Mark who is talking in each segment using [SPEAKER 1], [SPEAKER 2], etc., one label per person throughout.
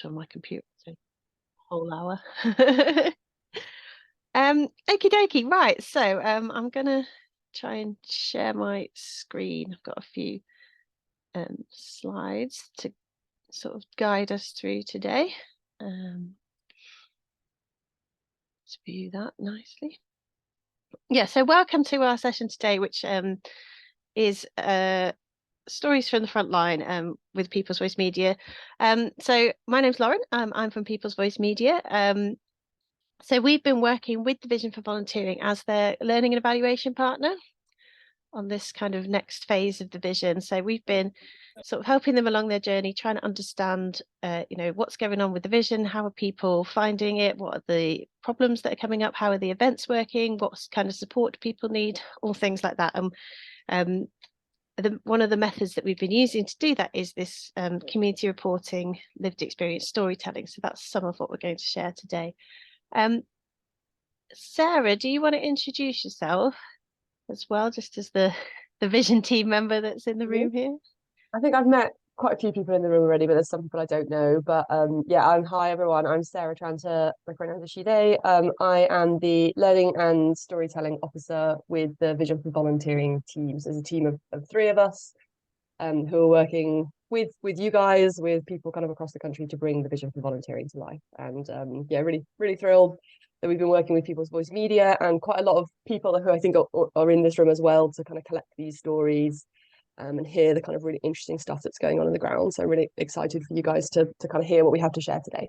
[SPEAKER 1] on my computer, so whole hour. Okie dokie, right. So I'm gonna try and share my screen. I've got a few slides to sort of guide us through today. Let's view that nicely. Yeah, so welcome to our session today, which is stories from the front line with People's Voice Media. So my name's Lauren. I'm from People's Voice Media. So we've been working with the Vision for Volunteering as their learning and evaluation partner on this kind of next phase of the vision. So we've been sort of helping them along their journey, trying to understand, what's going on with the vision, how are people finding it, what are the problems that are coming up, how are the events working, what kind of support do people need, all things like that. One of the methods that we've been using to do that is this community reporting, lived experience storytelling. So that's some of what we're going to share today. Sarah, do you want to introduce yourself as well, just as the Vision team member that's in the room here?
[SPEAKER 2] I think I've met quite a few people in the room already, but there's some people I don't know. But hi everyone. I'm Sarah Tranter. My pronouns are she, they. I am the Learning and Storytelling Officer with the Vision for Volunteering teams. There's a team of three of us who are working with you guys, with people kind of across the country to bring the Vision for Volunteering to life. And really, really thrilled that we've been working with People's Voice Media and quite a lot of people who I think are in this room as well to kind of collect these stories and hear the kind of really interesting stuff that's going on the ground. So I'm really excited for you guys to kind of hear what we have to share today.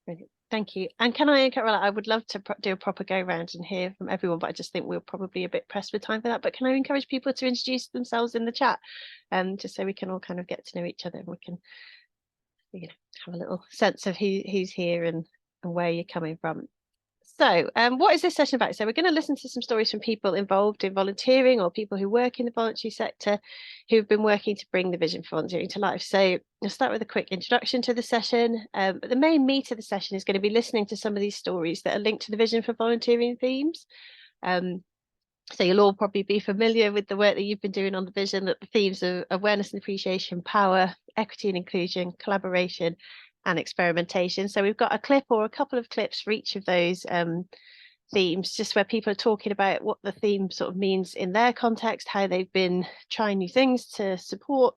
[SPEAKER 1] Brilliant. Thank you. And can I, Carola, I would love to do a proper go round and hear from everyone, but I just think we're probably a bit pressed for time for that. But can I encourage people to introduce themselves in the chat, just so we can all kind of get to know each other and we can, have a little sense of who's here and where you're coming from. So what is this session about? So we're going to listen to some stories from people involved in volunteering or people who work in the voluntary sector who've been working to bring the vision for volunteering to life. So I'll start with a quick introduction to the session. But the main meat of the session is going to be listening to some of these stories that are linked to the vision for volunteering themes. So you'll all probably be familiar with the work that you've been doing on the vision, that the themes of awareness and appreciation, power, equity and inclusion, collaboration, and experimentation. So we've got a clip or a couple of clips for each of those themes, just where people are talking about what the theme sort of means in their context, how they've been trying new things to support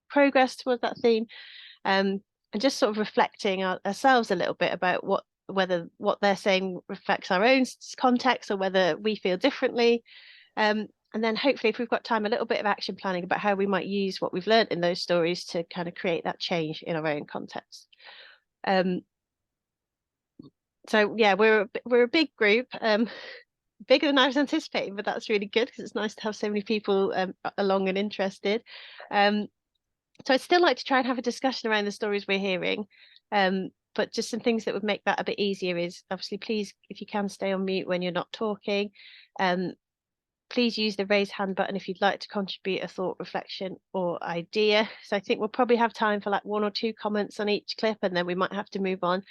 [SPEAKER 1] progress towards that theme, and just sort of reflecting ourselves a little bit about whether what they're saying reflects our own context or whether we feel differently. And then hopefully, if we've got time, a little bit of action planning about how we might use what we've learned in those stories to kind of create that change in our own context. So yeah, we're a big group, bigger than I was anticipating, but that's really good because it's nice to have so many people along and interested. So I'd still like to try and have a discussion around the stories we're hearing. But just some things that would make that a bit easier is obviously, please, if you can, stay on mute when you're not talking. Please use the raise hand button if you'd like to contribute a thought, reflection, or idea. So I think we'll probably have time for like 1 or 2 comments on each clip, and then we might have to move on.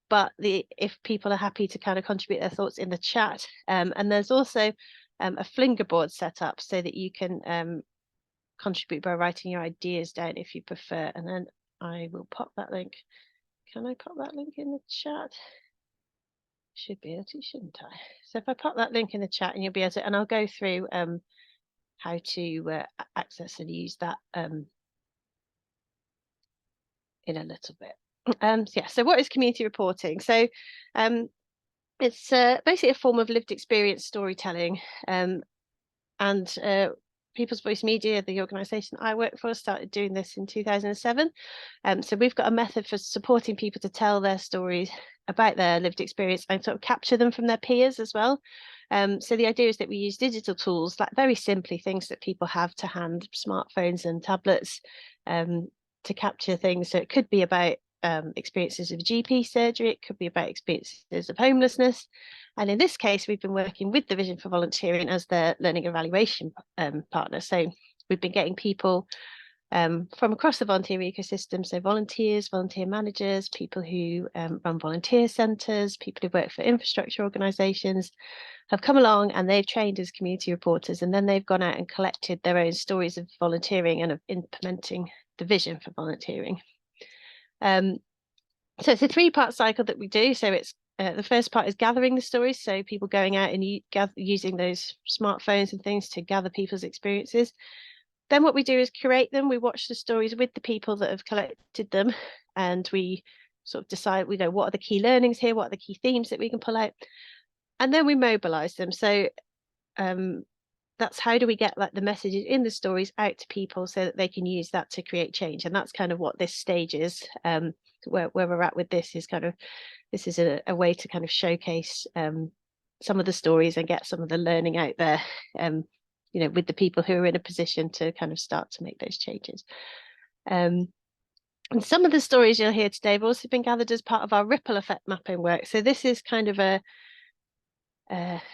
[SPEAKER 1] But if people are happy to kind of contribute their thoughts in the chat, and there's also a Flinger board set up so that you can contribute by writing your ideas down if you prefer. And then I will pop that link. Can I pop that link in the chat? Should be able to, shouldn't I? So if I pop that link in the chat, and you'll be able to, and I'll go through how to access and use that in a little bit. So what is community reporting? So it's basically a form of lived experience storytelling, and People's Voice Media, the organisation I work for, started doing this in 2007. So we've got a method for supporting people to tell their stories about their lived experience and sort of capture them from their peers as well. So the idea is that we use digital tools, like very simply things that people have to hand, smartphones and tablets, to capture things. So it could be about experiences of GP surgery, it could be about experiences of homelessness. And in this case, we've been working with the Vision for Volunteering as their learning evaluation partner. So we've been getting people from across the volunteer ecosystem, so volunteers, volunteer managers, people who run volunteer centres, people who work for infrastructure organisations, have come along and they've trained as community reporters, and then they've gone out and collected their own stories of volunteering and of implementing the vision for volunteering. So it's a 3-part cycle that we do. So it's the first part is gathering the stories. So people going out and using those smartphones and things to gather people's experiences. Then what we do is curate them. We watch the stories with the people that have collected them, and we sort of decide, we know what are the key learnings here, what are the key themes that we can pull out, and then we mobilize them. So that's how do we get like the messages in the stories out to people so that they can use that to create change. And that's kind of what this stage is. Where we're at with this is kind of, this is a way to kind of showcase some of the stories and get some of the learning out there, with the people who are in a position to kind of start to make those changes. And some of the stories you'll hear today have also been gathered as part of our ripple effect mapping work. So this is kind of a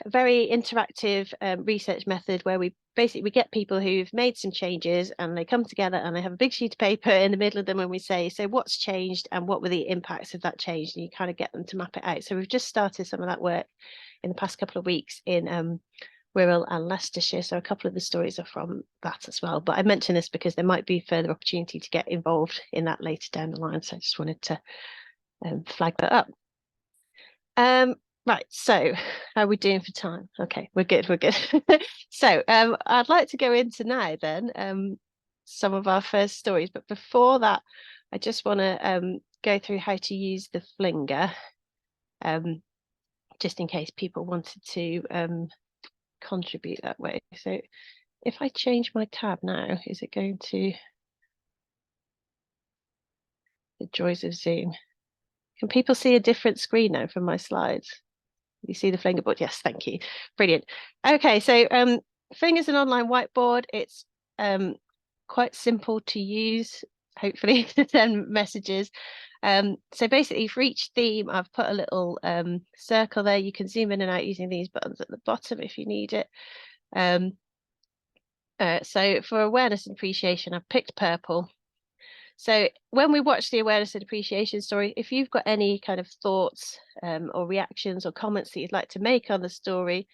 [SPEAKER 1] very interactive research method where we get people who've made some changes and they come together and they have a big sheet of paper in the middle of them, and we say, so what's changed and what were the impacts of that change, and you kind of get them to map it out. So we've just started some of that work in the past couple of weeks in Wirral and Leicestershire, so a couple of the stories are from that as well. But I mention this because there might be further opportunity to get involved in that later down the line, so I just wanted to flag that up. Right, so how are we doing for time? Okay, we're good. So I'd like to go into now then some of our first stories, but before that, I just want to go through how to use the Flinger, just in case people wanted to contribute that way. So if I change my tab now, is it going to the joys of Zoom? Can people see a different screen now from my slides? You see the Flinger board? Yes, thank you. Brilliant. Okay, so Flinger is an online whiteboard. It's quite simple to use, hopefully, to send messages. So basically for each theme, I've put a little circle there. You can zoom in and out using these buttons at the bottom if you need it. So for awareness and appreciation, I've picked purple. So when we watch the awareness and appreciation story, if you've got any kind of thoughts or reactions or comments that you'd like to make on the story,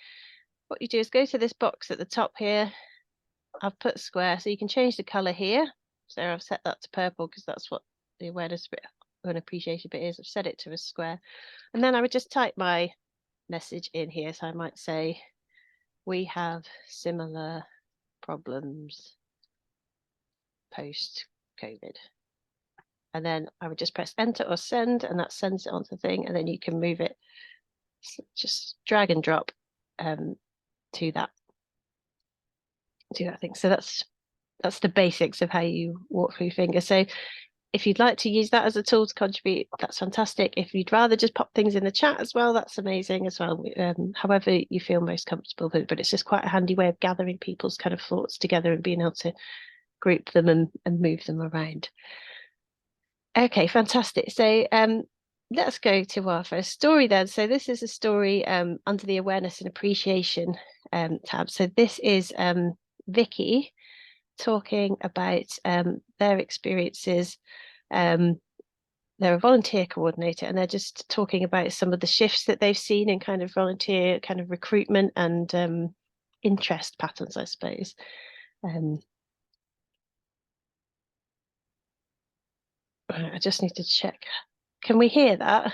[SPEAKER 1] what you do is go to this box at the top here. I've put square, so you can change the color here. So I've set that to purple because that's what the awareness bit and appreciation bit is. I've set it to a square. And then I would just type my message in here. So I might say, we have similar problems post-COVID. And then I would just press enter or send, and that sends it onto the thing, and then you can move it, just drag and drop to that thing. So that's the basics of how you walk through Flinger. So if you'd like to use that as a tool to contribute, that's fantastic. If you'd rather just pop things in the chat as well, that's amazing as well. However you feel most comfortable with it, but it's just quite a handy way of gathering people's kind of thoughts together and being able to group them and move them around. Okay, fantastic. So let's go to our first story then. So this is a story under the awareness and appreciation tab. So this is Vicky talking about their experiences. They're a volunteer coordinator, and they're just talking about some of the shifts that they've seen in kind of volunteer kind of recruitment and interest patterns, I suppose. I just need to check. Can we hear that?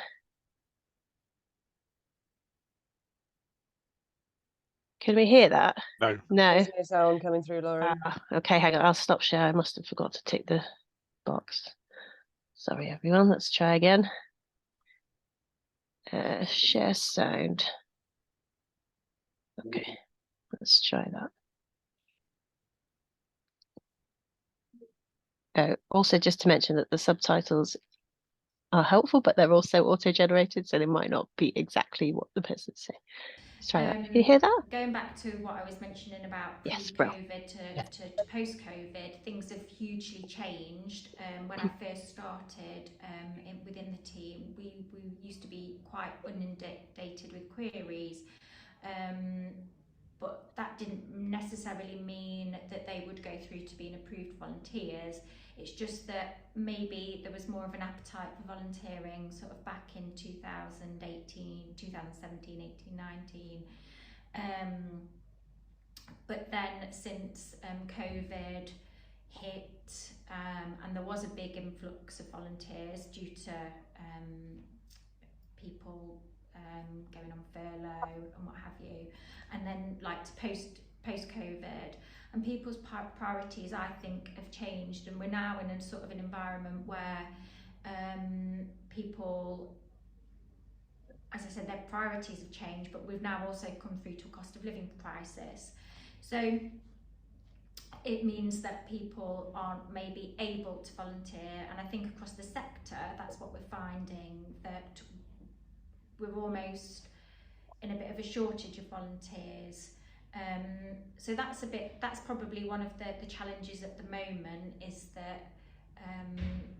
[SPEAKER 1] Can we hear that?
[SPEAKER 3] No.
[SPEAKER 1] No.
[SPEAKER 2] There's no sound coming through, Lauren.
[SPEAKER 1] Okay, hang on. I'll stop share. I must have forgot to tick the box. Sorry, everyone. Let's try again. Share sound. Okay, let's try that. Also, just to mention that the subtitles are helpful, but they're also auto-generated, so they might not be exactly what the person's saying. Let's try that. Can you hear that?
[SPEAKER 4] Going back to what I was mentioning about
[SPEAKER 1] Yes, bro.
[SPEAKER 4] pre-COVID to post-COVID, things have hugely changed. When I first started within the team, we used to be quite inundated with queries. But that didn't necessarily mean that they would go through to being approved volunteers. It's just that maybe there was more of an appetite for volunteering sort of back in 2018, 2017, 18, 19. But then since COVID, hit, and there was a big influx of volunteers due to people going on furlough and what have you, and then like post COVID, and people's priorities, I think, have changed, and we're now in a sort of an environment where people, as I said, their priorities have changed, but we've now also come through to a cost of living crisis. So it means that people aren't maybe able to volunteer, and I think across the sector that's what we're finding, that we're almost in a bit of a shortage of volunteers. So that's probably one of the challenges at the moment, is that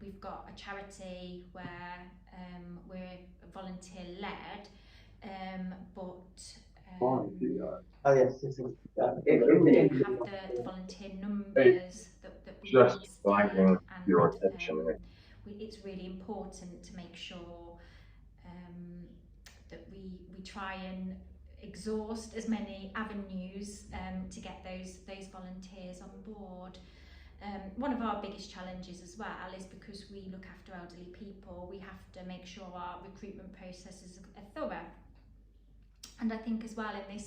[SPEAKER 4] we've got a charity where we're volunteer led, but
[SPEAKER 3] Oh yes, this is
[SPEAKER 4] we don't have the volunteer numbers that we
[SPEAKER 3] just
[SPEAKER 4] once
[SPEAKER 3] flagging
[SPEAKER 4] did,
[SPEAKER 3] your
[SPEAKER 4] and
[SPEAKER 3] attention.
[SPEAKER 4] it's really important to make sure that we try and exhaust as many avenues to get those volunteers on board. One of our biggest challenges as well is, because we look after elderly people, we have to make sure our recruitment processes are thorough. And I think as well, in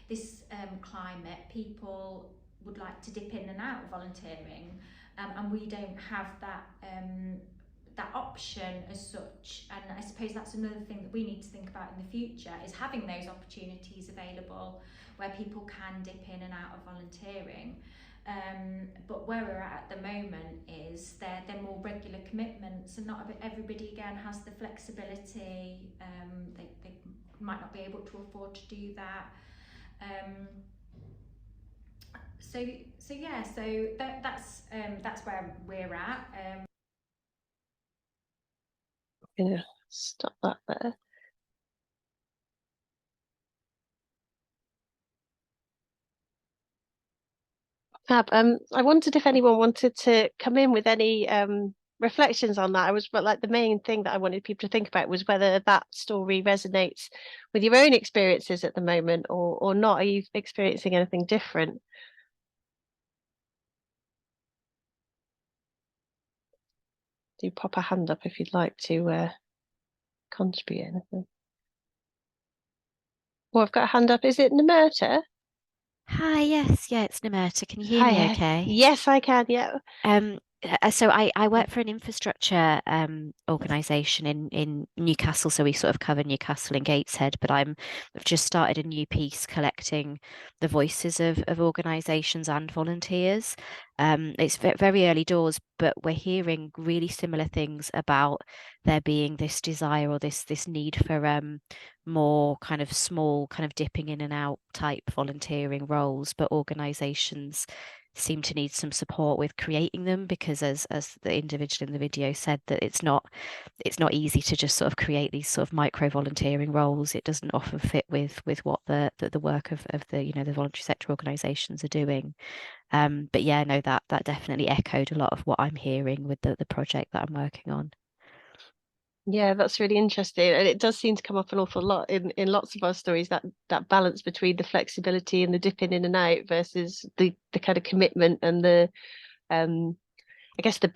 [SPEAKER 4] this climate, people would like to dip in and out of volunteering, and we don't have that option as such. And I suppose that's another thing that we need to think about in the future, is having those opportunities available where people can dip in and out of volunteering. But where we're at the moment is they're more regular commitments, and not everybody again has the flexibility. They might not be able to afford to do that. So that's where we're at.
[SPEAKER 1] Yeah, stop that there. Fab. I wondered if anyone wanted to come in with any reflections on that. But like the main thing that I wanted people to think about was whether that story resonates with your own experiences at the moment, or not. Are you experiencing anything different? Do pop a hand up if you'd like to contribute anything. Oh, I've got a hand up. Is it Namerta?
[SPEAKER 5] Hi, yes, yeah, it's Namerta. Can you hear me
[SPEAKER 1] Hiya.
[SPEAKER 5] okay?
[SPEAKER 1] Yes, I can. Yeah.
[SPEAKER 5] So I work for an infrastructure organisation in Newcastle, so we sort of cover Newcastle and Gateshead, but I've just started a new piece collecting the voices of organisations and volunteers. It's very early doors, but we're hearing really similar things about there being this desire or this need for more kind of small, kind of dipping in and out type volunteering roles, but organisations seem to need some support with creating them, because as the individual in the video said, that it's not easy to just sort of create these sort of micro volunteering roles. It doesn't often fit with what the work of the the voluntary sector organisations are doing. But yeah, no, that definitely echoed a lot of what I'm hearing with the project that I'm working on.
[SPEAKER 1] Yeah, that's really interesting, and it does seem to come up an awful lot in lots of our stories, that balance between the flexibility and the dipping in and out versus the kind of commitment and the I guess the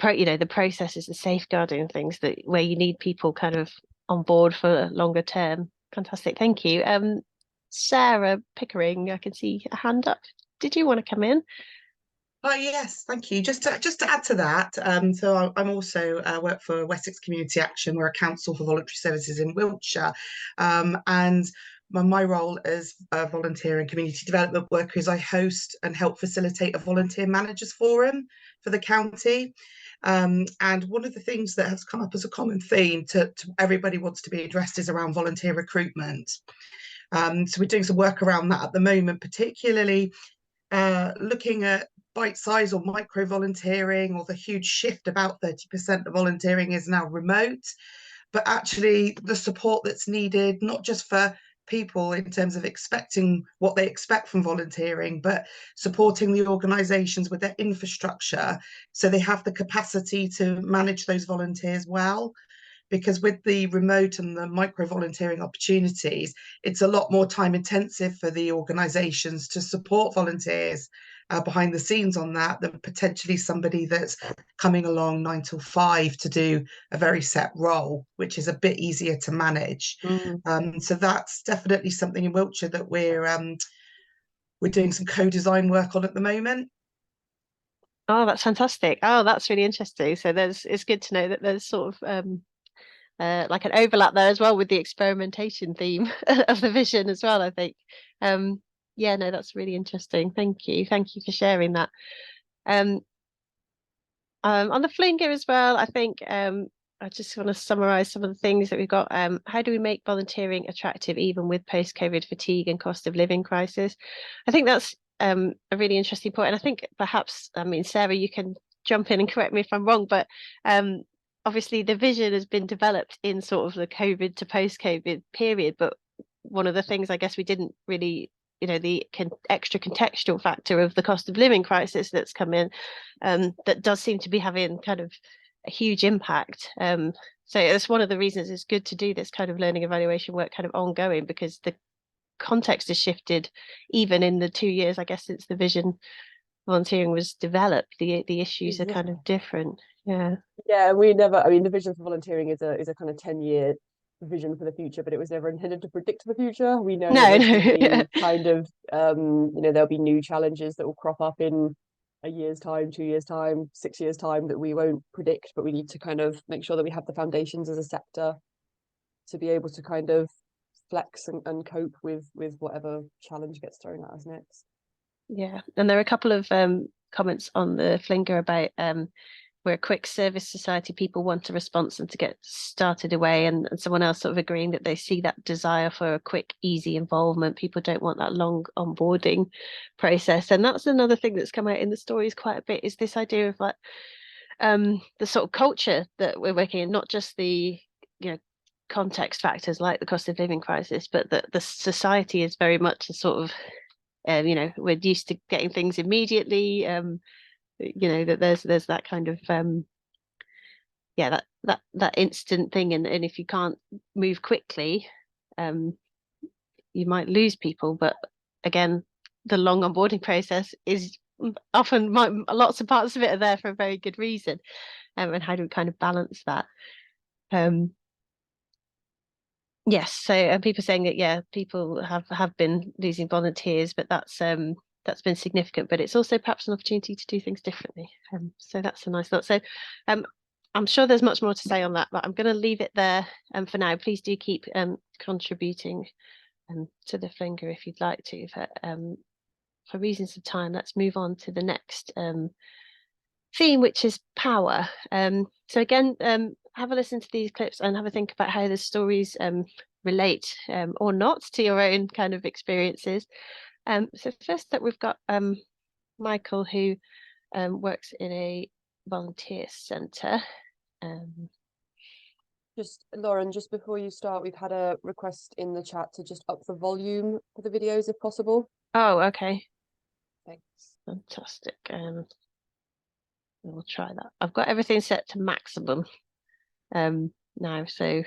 [SPEAKER 1] processes, the safeguarding things that where you need people kind of on board for longer term. Fantastic, thank you. Sarah Pickering, I can see a hand up. Did you want to come in?
[SPEAKER 6] Oh yes, thank you. Just to add to that, so I'm also work for Wessex Community Action. We're a council for voluntary services in Wiltshire, and my role as a volunteer and community development worker is I host and help facilitate a volunteer managers forum for the county. And one of the things that has come up as a common theme to everybody wants to be addressed is around volunteer recruitment. So we're doing some work around that at the moment, particularly looking at bite size or micro volunteering, or the huge shift. About 30% of volunteering is now remote, but actually the support that's needed, not just for people in terms of expecting what they expect from volunteering, but supporting the organisations with their infrastructure so they have the capacity to manage those volunteers well. Because with the remote and the micro volunteering opportunities, it's a lot more time intensive for the organisations to support volunteers behind the scenes on that than potentially somebody that's coming along 9 till 5 to do a very set role, which is a bit easier to manage. So that's definitely something in Wiltshire that we're doing some co-design work on at the moment.
[SPEAKER 1] Oh, that's fantastic. Oh, that's really interesting. So it's good to know that there's sort of like an overlap there as well with the experimentation theme of the vision as well, I think. Yeah, no, that's really interesting. Thank you for sharing that. On the Flinger as well, I think I just want to summarize some of the things that we've got. How do we make volunteering attractive even with post-COVID fatigue and cost of living crisis? I think that's a really interesting point. And I think perhaps, I mean, Sarah, you can jump in and correct me if I'm wrong, but obviously the vision has been developed in sort of the COVID to post-COVID period. But one of the things I guess we didn't really, the extra contextual factor of the cost of living crisis that's come in, that does seem to be having kind of a huge impact. So it's one of the reasons it's good to do this kind of learning evaluation work kind of ongoing, because the context has shifted even in the 2 years, I guess, since the vision volunteering was developed. The issues are kind of different. Yeah,
[SPEAKER 2] the vision for volunteering is a kind of 10-year vision for the future, but it was never intended to predict the future. We know that there's going to be kind of there'll be new challenges that will crop up in a year's time, 2 years time, 6 years time that we won't predict, but we need to kind of make sure that we have the foundations as a sector to be able to kind of flex and cope with whatever challenge gets thrown at us next.
[SPEAKER 1] Yeah, and there are a couple of comments on the Flinger about we're a quick service society, people want a response and to get started away, and someone else sort of agreeing that they see that desire for a quick, easy involvement. People don't want that long onboarding process. And that's another thing that's come out in the stories quite a bit, is this idea of like the sort of culture that we're working in, not just the context factors like the cost of living crisis, but that the society is very much a sort of we're used to getting things immediately. That there's that kind of that instant thing, and if you can't move quickly, you might lose people. But again, the long onboarding process is often lots of parts of it are there for a very good reason. And how do we kind of balance that? Yes, so people saying that people have been losing volunteers, but that's been significant, but it's also perhaps an opportunity to do things differently. So that's a nice thought. So I'm sure there's much more to say on that, but I'm going to leave it there for now. Please do keep contributing to the Flinger if you'd like to. For reasons of time, let's move on to the next theme, which is power. So again, have a listen to these clips and have a think about how the stories relate or not to your own kind of experiences. So first up, we've got Michael, who works in a volunteer centre.
[SPEAKER 2] Just Lauren, just before you start, we've had a request in the chat to just up the volume for the videos if possible.
[SPEAKER 1] Oh, okay.
[SPEAKER 2] Thanks.
[SPEAKER 1] Fantastic. We'll try that. I've got everything set to maximum now, so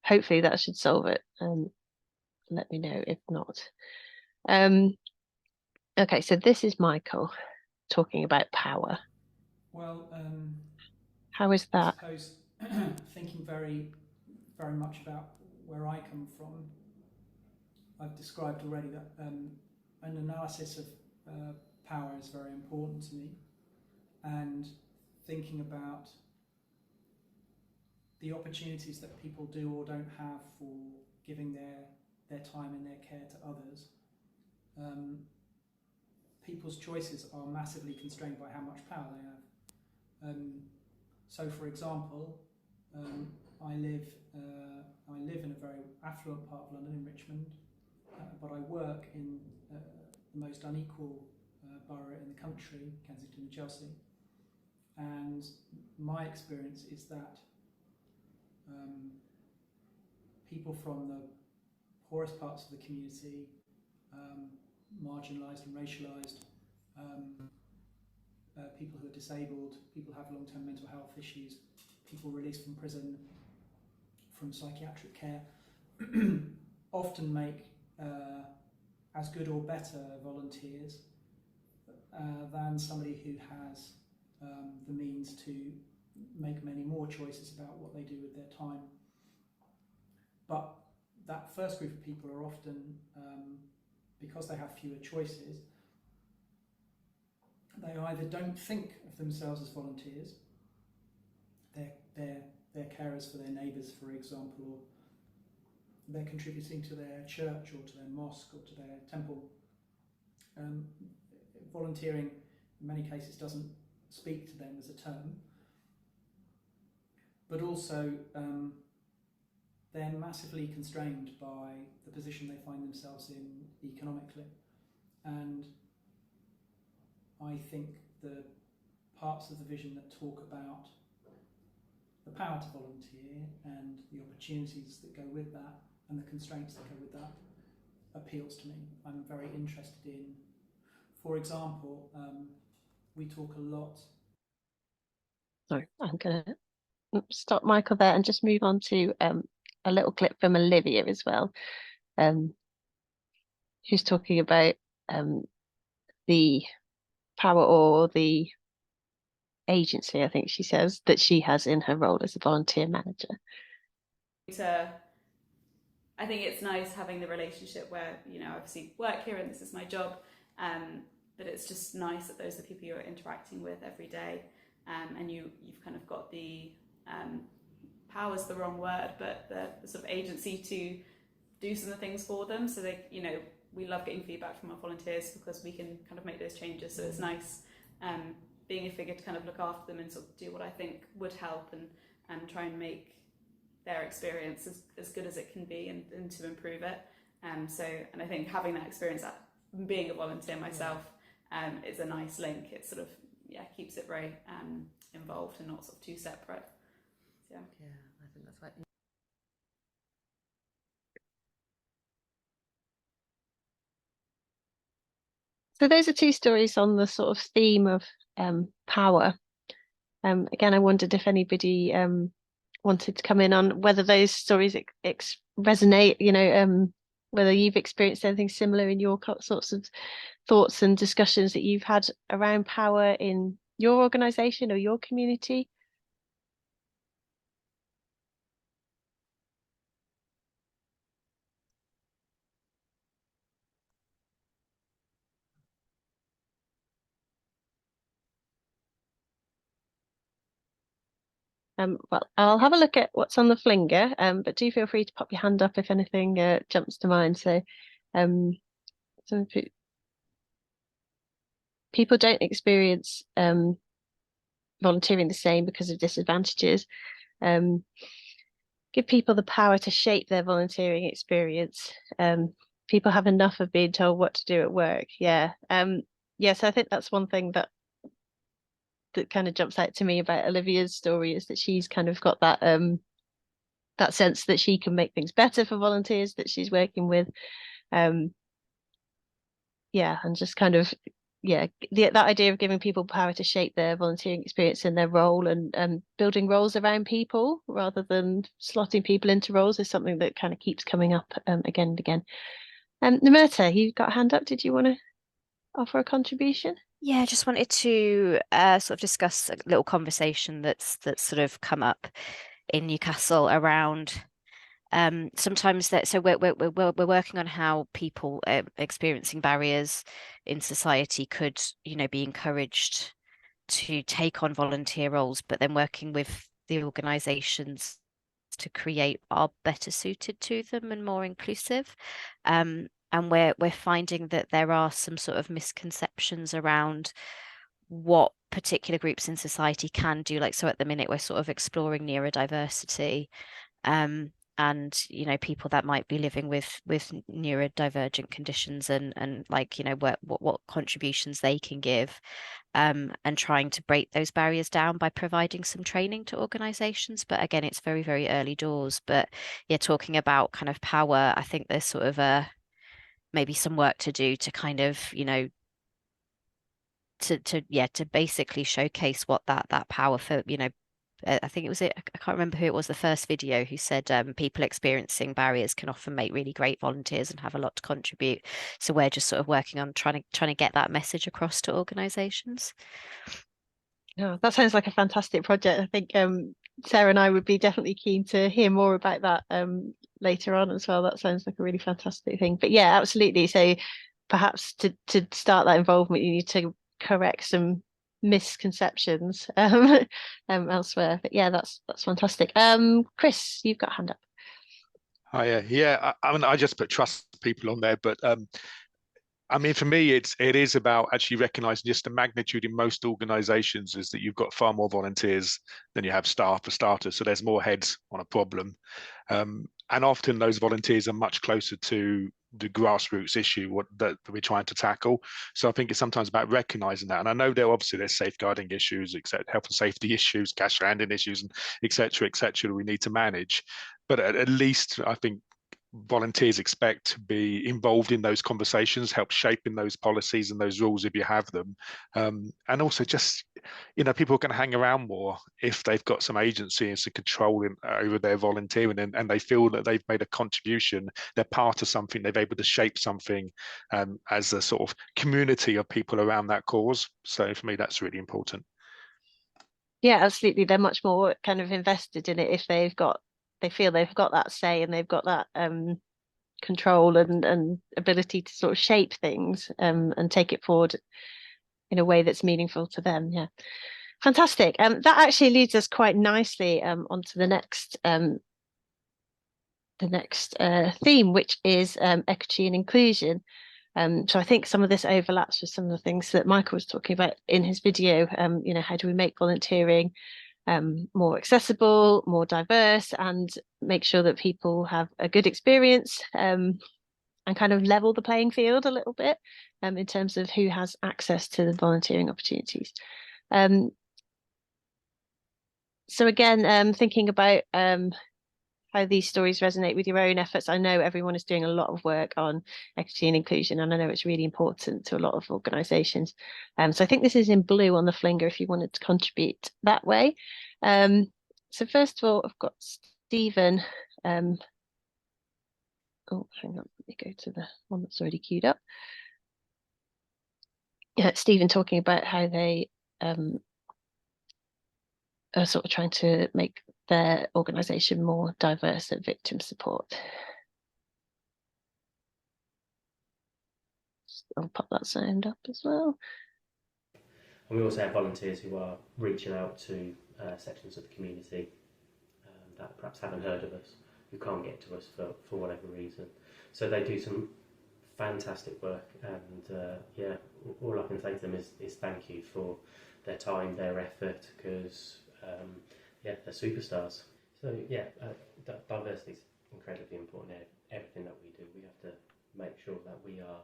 [SPEAKER 1] hopefully that should solve it. Let me know if not. Okay, so this is Michael talking about power.
[SPEAKER 7] Well,
[SPEAKER 1] how is that?
[SPEAKER 7] I suppose thinking very, very much about where I come from, I've described already that an analysis of power is very important to me, and thinking about the opportunities that people do or don't have for giving their time and their care to others. People's choices are massively constrained by how much power they have. So, for example, I live in a very affluent part of London, in Richmond, but I work in the most unequal borough in the country, Kensington and Chelsea. And my experience is that people from the poorest parts of the community, marginalised and racialised, people who are disabled, people who have long-term mental health issues, people released from prison, from psychiatric care, often make as good or better volunteers than somebody who has the means to make many more choices about what they do with their time. But that first group of people are often, because they have fewer choices, they either don't think of themselves as volunteers, they're carers for their neighbours, for example, or they're contributing to their church or to their mosque or to their temple. Volunteering in many cases doesn't speak to them as a term, but also they're massively constrained by the position they find themselves in economically. And I think the parts of the vision that talk about the power to volunteer and the opportunities that go with that and the constraints that go with that appeals to me. I'm very interested in, for example, we talk a lot.
[SPEAKER 1] Sorry, I'm going to stop Michael there and just move on to a little clip from Olivia as well, who's talking about the power or the agency, I think she says, that she has in her role as a volunteer manager.
[SPEAKER 8] I think it's nice having the relationship where, you know, obviously work here and this is my job, but it's just nice that those are the people you're interacting with every day, and you've kind of got the power's the wrong word, but the sort of agency to do some of the things for them. So they, you know, we love getting feedback from our volunteers because we can kind of make those changes. So it's nice being a figure to kind of look after them and sort of do what I think would help and try and make their experience as good as it can be and to improve it. And I think having that experience at being a volunteer myself is a nice link. It sort of keeps it very involved and not sort of too separate. So,
[SPEAKER 2] yeah, I think that's right.
[SPEAKER 1] So those are two stories on the sort of theme of power. Again, I wondered if anybody wanted to come in on whether those stories resonate, you know, whether you've experienced anything similar in your sorts of thoughts and discussions that you've had around power in your organisation or your community. Well, I'll have a look at what's on the flinger, but do feel free to pop your hand up if anything jumps to mind. So, some people don't experience volunteering the same because of disadvantages. Give people the power to shape their volunteering experience. People have enough of being told what to do at work. Yeah. So I think that's one thing that kind of jumps out to me about Olivia's story, is that she's kind of got that that sense that she can make things better for volunteers that she's working with. And just kind of that idea of giving people power to shape their volunteering experience in their role and building roles around people rather than slotting people into roles is something that kind of keeps coming up again and again. Nimerta, you've got a hand up. Did you want to offer a contribution?
[SPEAKER 5] Yeah, I just wanted to sort of discuss a little conversation that's sort of come up in Newcastle around sometimes that. So we're working on how people experiencing barriers in society could, you know, be encouraged to take on volunteer roles, but then working with the organisations to create are better suited to them and more inclusive. And we're finding that there are some sort of misconceptions around what particular groups in society can do. Like, so at the minute we're sort of exploring neurodiversity, and, you know, people that might be living with neurodivergent conditions and like, you know, what contributions they can give, and trying to break those barriers down by providing some training to organizations. But again, it's very, very early doors. But yeah, talking about kind of power, I think there's sort of maybe some work to do to kind of, you know, to basically showcase what that power for, you know, I think it was I can't remember who it was, the first video, who said people experiencing barriers can often make really great volunteers and have a lot to contribute. So we're just sort of working on trying to get that message across to organisations.
[SPEAKER 1] Yeah, that sounds like a fantastic project. I think Sarah and I would be definitely keen to hear more about that later on as well. That sounds like a really fantastic thing. But yeah, absolutely. So perhaps to start that involvement, you need to correct some misconceptions elsewhere. But yeah, that's fantastic. Chris, you've got a hand up.
[SPEAKER 9] Hi, yeah. I mean, I just put trust people on there, but I mean, for me, it is about actually recognizing just the magnitude in most organizations is that you've got far more volunteers than you have staff for starters. So there's more heads on a problem. And often those volunteers are much closer to the grassroots issue that we're trying to tackle. So I think it's sometimes about recognizing that. And I know there's safeguarding issues, health and safety issues, cash handling issues, and et cetera, we need to manage. But at least I think volunteers expect to be involved in those conversations, help shaping those policies and those rules if you have them. And also just, people are going to hang around more if they've got some agency and some control over their volunteering and they feel that they've made a contribution, they're part of something, they've able to shape something as a sort of community of people around that cause. So for me, that's really important.
[SPEAKER 1] Yeah, absolutely. They're much more kind of invested in it if they feel they've got that say and they've got that control and ability to sort of shape things and take it forward in a way that's meaningful to them. Yeah, fantastic. That actually leads us quite nicely onto the next theme, which is equity and inclusion. So I think some of this overlaps with some of the things that Michael was talking about in his video. How do we make volunteering more accessible, more diverse, and make sure that people have a good experience and kind of level the playing field a little bit in terms of who has access to the volunteering opportunities. So again, thinking about how these stories resonate with your own efforts. I know everyone is doing a lot of work on equity and inclusion, and I know it's really important to a lot of organisations. So I think this is in blue on the flinger if you wanted to contribute that way. So first of all, I've got Stephen. Oh, hang on, let me go to the one that's already queued up. Yeah, Stephen talking about how they are sort of trying to make their organisation more diverse at victim support. I'll pop that sound up as well.
[SPEAKER 10] And we also have volunteers who are reaching out to sections of the community that perhaps haven't heard of us, who can't get to us for whatever reason. So they do some fantastic work, and yeah, all I can say to them is thank you for their time, their effort, because yeah, they're superstars. So yeah, diversity is incredibly important in everything that we do. We have to make sure that we are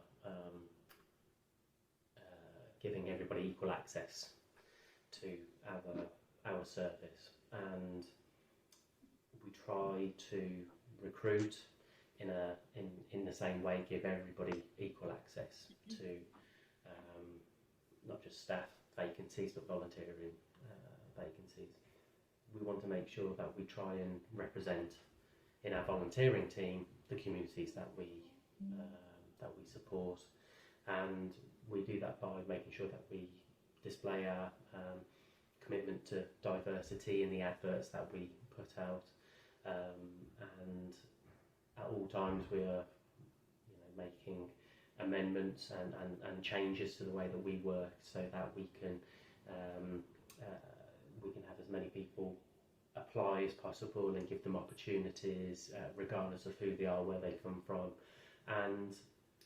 [SPEAKER 10] giving everybody equal access to our service, and we try to recruit in the same way, give everybody equal access to not just staff vacancies but volunteering vacancies. We want to make sure that we try and represent in our volunteering team the communities that we support, and we do that by making sure that we display our commitment to diversity in the adverts that we put out, and at all times we are making amendments and changes to the way that we work so that we can have as many people apply as possible and give them opportunities regardless of who they are, where they come from, and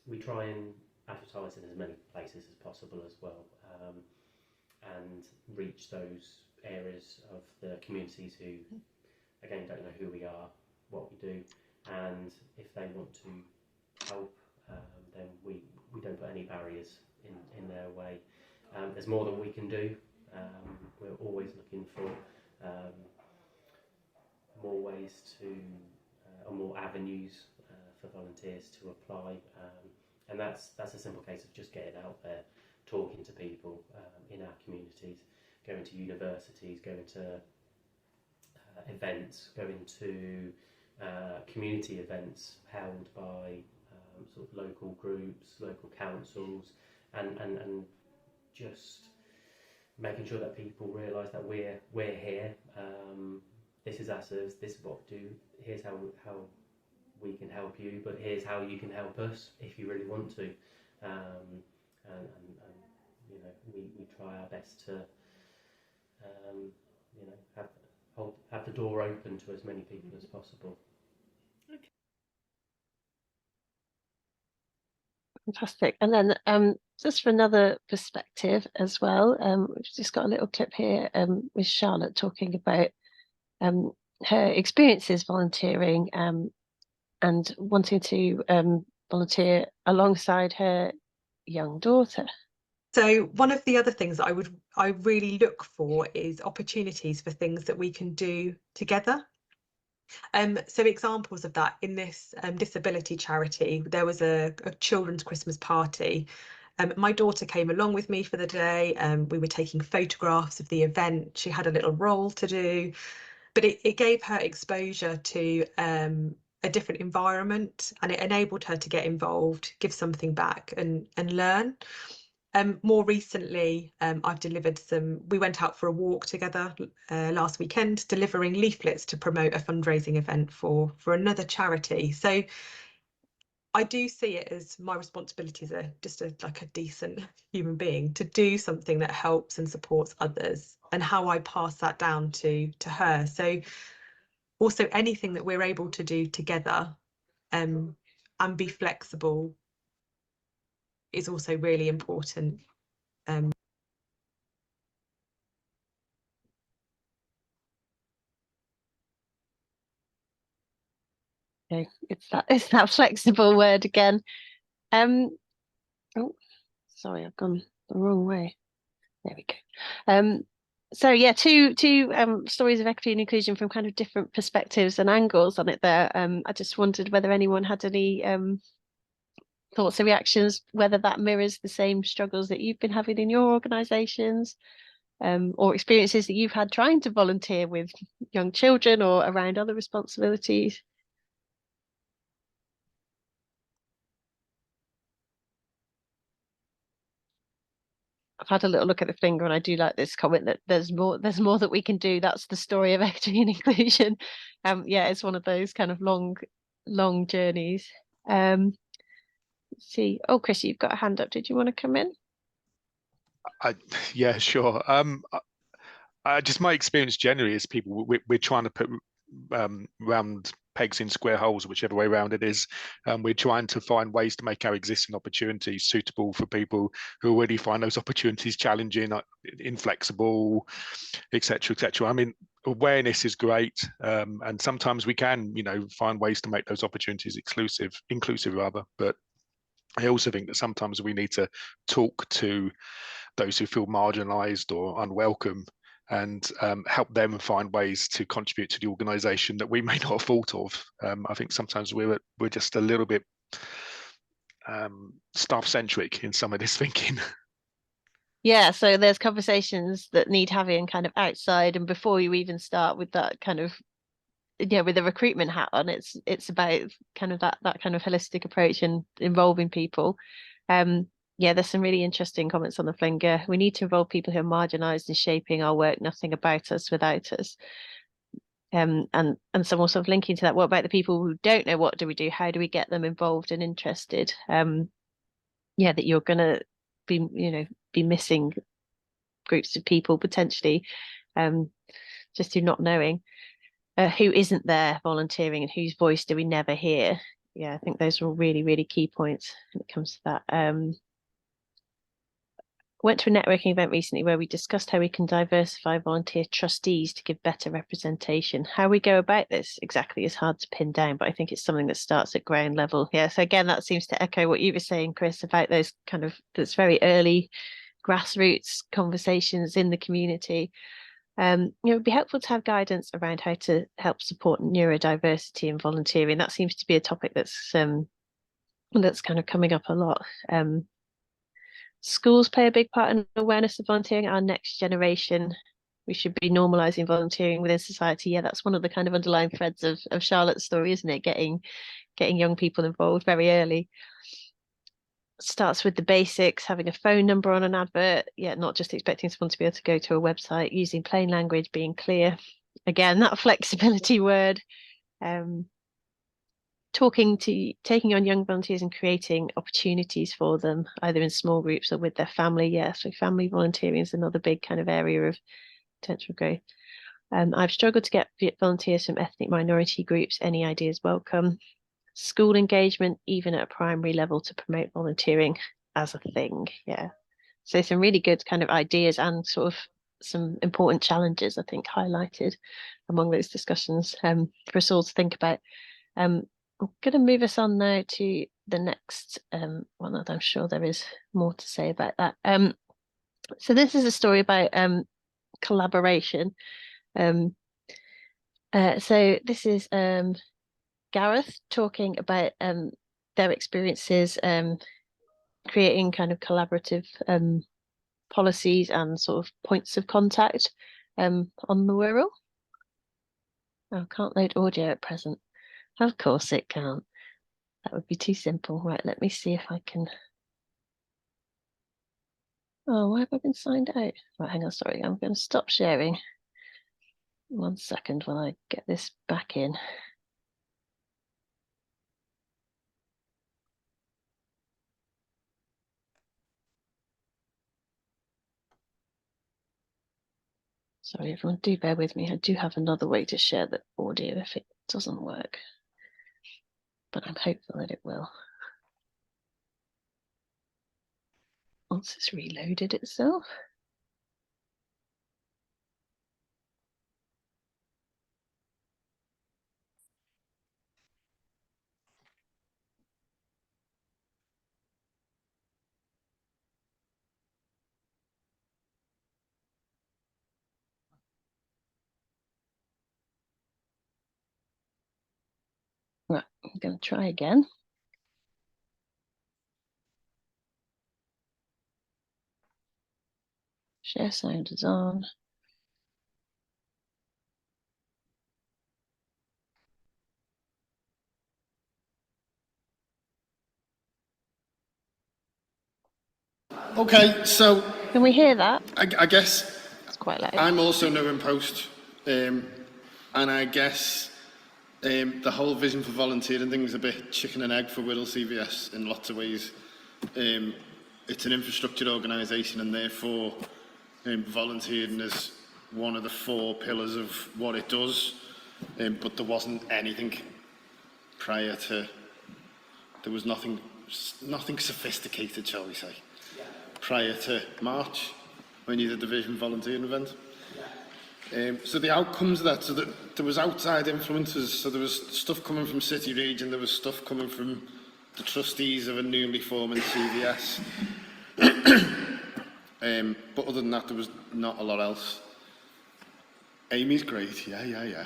[SPEAKER 10] we try and advertise in as many places as possible as well, and reach those areas of the communities who again don't know who we are, what we do, and if they want to help, then we don't put any barriers in their way. There's more that we can do. We're always looking for more ways to or more avenues for volunteers to apply, and that's a simple case of just getting out there, talking to people in our communities, going to universities, going to events, going to community events held by sort of local groups, local councils, and just making sure that people realise that we're here. This is us. This is what we do. Here's how we can help you, but here's how you can help us if you really want to. And you know, we try our best to you know, have the door open to as many people as possible.
[SPEAKER 1] Fantastic. And then just for another perspective as well, we've just got a little clip here with Charlotte talking about her experiences volunteering and wanting to volunteer alongside her young daughter.
[SPEAKER 11] So one of the other things that I really look for is opportunities for things that we can do together. So examples of that in this disability charity, there was a children's Christmas party. My daughter came along with me for the day. We were taking photographs of the event. She had a little role to do, but it gave her exposure to a different environment, and it enabled her to get involved, give something back, and learn. More recently, I've delivered we went out for a walk together last weekend, delivering leaflets to promote a fundraising event for another charity. So I do see it as my responsibility as just like a decent human being to do something that helps and supports others, and how I pass that down to her. So also anything that we're able to do together and be flexible is also really important.
[SPEAKER 1] Okay, it's that flexible word again. Oh, sorry, I've gone the wrong way. There we go. So yeah, two stories of equity and inclusion from kind of different perspectives and angles on it there. I just wondered whether anyone had any thoughts or reactions, whether that mirrors the same struggles that you've been having in your organisations, or experiences that you've had trying to volunteer with young children or around other responsibilities. I've had a little look at the finger, and I do like this comment that there's more that we can do. That's the story of equity and inclusion. Yeah, it's one of those kind of long journeys. Let's see. Oh, Chris, you've got a hand up. Did you want to come in?
[SPEAKER 9] Yeah, sure. Just my experience generally is people we're trying to put round pegs in square holes, whichever way around it is. We're trying to find ways to make our existing opportunities suitable for people who already find those opportunities challenging, inflexible, etc., etc. I mean, awareness is great, and sometimes we can, you know, find ways to make those opportunities inclusive rather. But I also think that sometimes we need to talk to those who feel marginalised or unwelcome, and help them find ways to contribute to the organisation that we may not have thought of. I think sometimes we're just a little bit staff-centric in some of this thinking.
[SPEAKER 1] Yeah, so there's conversations that need having kind of outside, and before you even start with that kind of, yeah, with the recruitment hat on, it's about kind of that kind of holistic approach and involving people. Yeah, there's some really interesting comments on the flinger. We need to involve people who are marginalised in shaping our work, nothing about us without us. And someone sort of linking to that, what about the people who don't know, what do we do? How do we get them involved and interested? Yeah, that you're going to be missing groups of people potentially, just through not knowing who isn't there volunteering and whose voice do we never hear. Yeah, I think those are all really, really key points when it comes to that. Went to a networking event recently where we discussed how we can diversify volunteer trustees to give better representation. How we go about this exactly is hard to pin down, but I think it's something that starts at ground level. Yeah, so again, that seems to echo what you were saying, Chris, about those kind of, that's very early grassroots conversations in the community. It'd be helpful to have guidance around how to help support neurodiversity and volunteering. That seems to be a topic that's kind of coming up a lot. Schools play a big part in awareness of volunteering. Our next generation we should be normalizing volunteering within society. Yeah, that's one of the kind of underlying threads of Charlotte's story, isn't it? Getting young people involved very early. Starts with the basics, having a phone number on an advert. Yeah, not just expecting someone to be able to go to a website, using plain language, being clear. Again, that flexibility word. Taking on young volunteers and creating opportunities for them, either in small groups or with their family. Yeah, so family volunteering is another big kind of area of potential growth. I've struggled to get volunteers from ethnic minority groups. Any ideas welcome. School engagement, even at a primary level, to promote volunteering as a thing. Yeah. So some really good kind of ideas and sort of some important challenges, I think, highlighted among those discussions for us all to think about. I'm going to move us on now to the next one that I'm sure there is more to say about that. So this is a story about collaboration. So this is Gareth talking about their experiences creating kind of collaborative policies and sort of points of contact on the Wirral. Oh, can't load audio at present. Of course it can't. That would be too simple. Right, let me see if I can. Oh, why have I been signed out? Right, hang on, sorry, I'm going to stop sharing. 1 second while I get this back in. Sorry, everyone, do bear with me. I do have another way to share the audio if it doesn't work, but I'm hopeful that it will. Once it's reloaded itself. Right, I'm going to try again. Share sound is on.
[SPEAKER 12] Okay, so
[SPEAKER 1] can we hear that?
[SPEAKER 12] I guess
[SPEAKER 1] it's quite loud.
[SPEAKER 12] I'm also new in post, and I guess the whole vision for volunteering thing is a bit chicken and egg for Wirral CVS in lots of ways. It's an infrastructure organisation, and therefore volunteering is one of the 4 pillars of what it does. But there wasn't anything prior to. There was nothing sophisticated, shall we say, prior to March when you did the Vision volunteering event. So the outcomes of that, so that there was outside influences, so there was stuff coming from City Region, there was stuff coming from the trustees of a newly forming CVS. But other than that, there was not a lot else. Amy's great, yeah.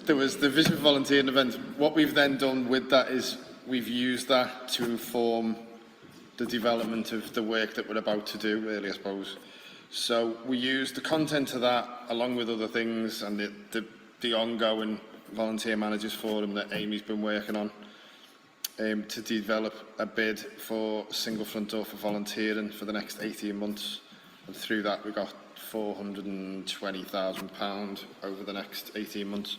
[SPEAKER 12] There was the Vision volunteering event. What we've then done with that is we've used that to inform the development of the work that we're about to do, really, I suppose. So we use the content of that, along with other things, and the ongoing Volunteer Managers Forum that Amy's been working on, to develop a bid for single front door for volunteering for the next 18 months. And through that, we got £420,000 over the next 18 months.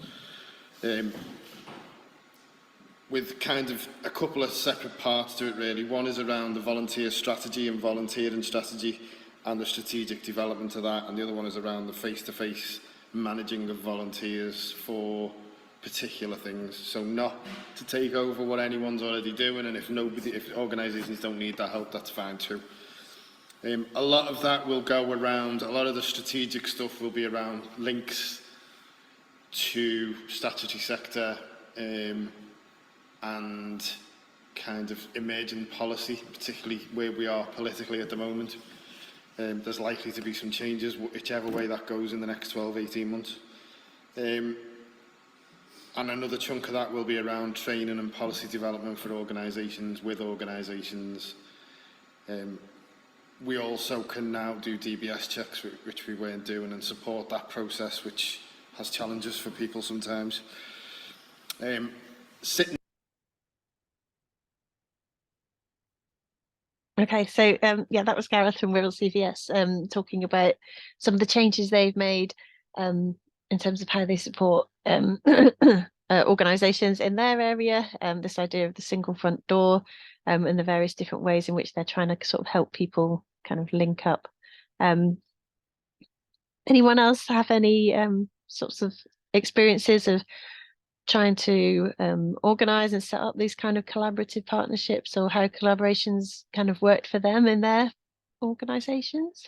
[SPEAKER 12] With kind of a couple of separate parts to it, really. One is around the volunteer strategy and volunteering strategy and the strategic development of that, and the other one is around the face-to-face managing of volunteers for particular things. So not to take over what anyone's already doing, and if organisations don't need that help, that's fine too. A lot of that will go around, a lot of the strategic stuff will be around links to statutory sector, and kind of emerging policy, particularly where we are politically at the moment. There's likely to be some changes, whichever way that goes in the next 12-18 months. And another chunk of that will be around training and policy development for organisations, with organisations, we also can now do DBS checks, which we weren't doing, and support that process, which has challenges for people sometimes. Sitting.
[SPEAKER 1] Okay, so yeah, that was Gareth from Wirral CVS talking about some of the changes they've made in terms of how they support organisations in their area, this idea of the single front door, and the various different ways in which they're trying to sort of help people kind of link up. Anyone else have any sorts of experiences of trying to organise and set up these kind of collaborative partnerships, or how collaborations kind of worked for them in their organisations?